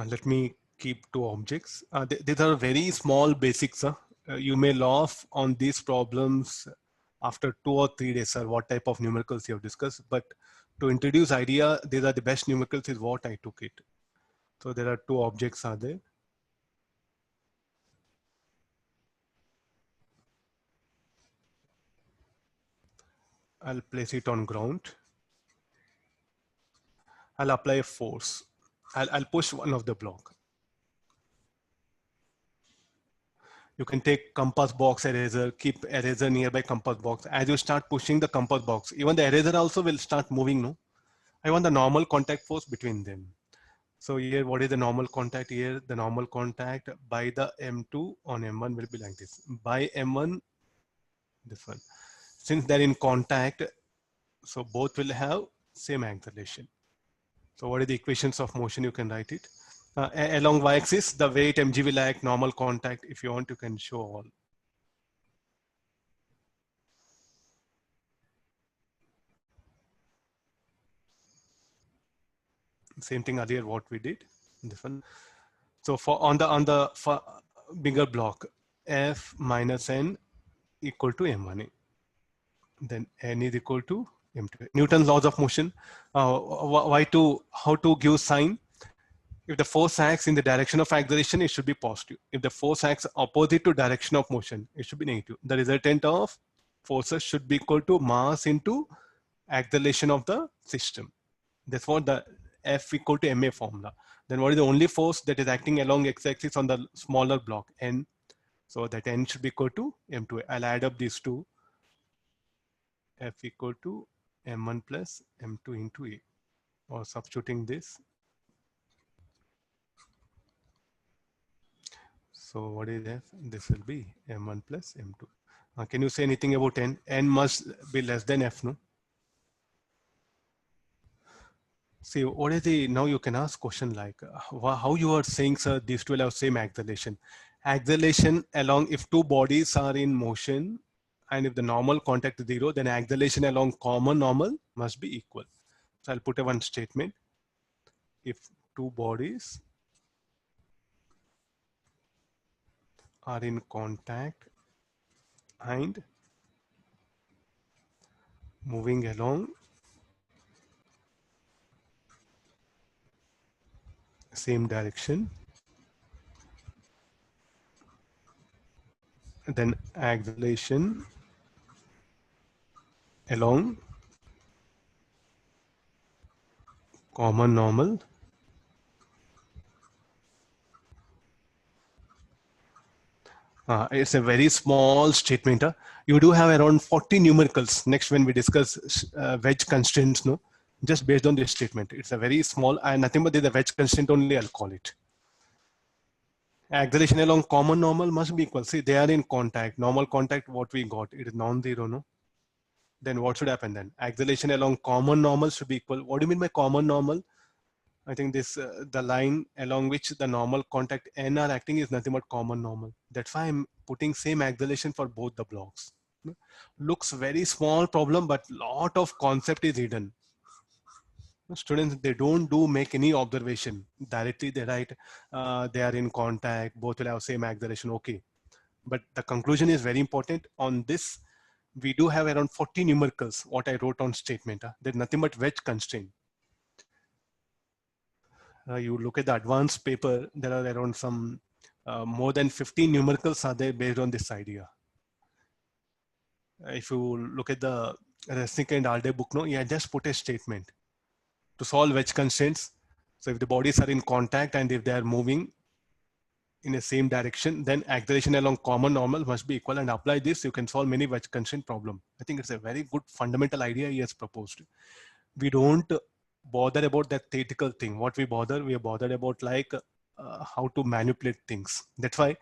Let me keep two objects. These are very small basics. You may laugh on these problems after 2 or 3 days, sir, what type of numericals you have discussed. But to introduce idea, these are the best numericals is what I took it. So there are two objects are there. I'll place it on ground. I'll apply a force. I'll push one of the block. You can take compass box eraser, keep eraser nearby compass box. As you start pushing the compass box, even the eraser also will start moving, no? I want the normal contact force between them. So here, what is the normal contact here? The normal contact by the M2 on M1 will be like this. By M1, this one. Since they're in contact, so both will have same acceleration. So what are the equations of motion? You can write it. Along y-axis, the weight mg will act normal contact. If you want, you can show all. Same thing earlier what we did. This one. So for on the for bigger block, F minus n equal to m1a. Then n is equal to m2. Newton's laws of motion. How to give sign? If the force acts in the direction of acceleration, it should be positive. If the force acts opposite to direction of motion, it should be negative. The resultant of forces should be equal to mass into acceleration of the system. That's what the F equal to ma formula. Then what is the only force that is acting along x-axis on the smaller block, n? So that n should be equal to m2. I'll add up these two. F equal to m1 plus m2 into a. Or substituting this. So what is F? This will be m1 plus m2. Can you say anything about n? N must be less than F, no? See, what is the, now you can ask question like, how you are saying, sir, these two will have same acceleration. Acceleration along, if two bodies are in motion, and if the normal contact is 0, then acceleration along common normal must be equal. So I'll put a one statement. If two bodies are in contact and moving along same direction, then acceleration along common normal it's a very small statement. You do have around 40 numericals next when we discuss wedge constraints, no? Just based on this statement. It's a very small and nothing but the wedge constraint only, I'll call it. Acceleration along common normal must be equal. See, they are in contact. Normal contact, what we got, it is non-zero, no? Then what should happen then? Acceleration along common normal should be equal. What do you mean by common normal? I think this the line along which the normal contact n are acting is nothing but common normal. That's why I'm putting same acceleration for both the blocks. Looks very small problem, but lot of concept is hidden. Students, they don't make any observation directly. They write they are in contact, both will have same acceleration. Okay, but the conclusion is very important. On this, we do have around 40 numericals. What I wrote on statement. There's nothing but wedge constraint. You look at the advanced paper, there are around some more than 15 numericals are there based on this idea. If you look at the Resnick and Alde book, no, yeah, just put a statement to solve wedge constraints. So if the bodies are in contact and if they are moving in the same direction, then acceleration along common normal must be equal, and apply this, you can solve many wedge constraint problem. I think it's a very good fundamental idea he has proposed. We don't bother about that theoretical thing. What we are bothered about like how to manipulate things. That's why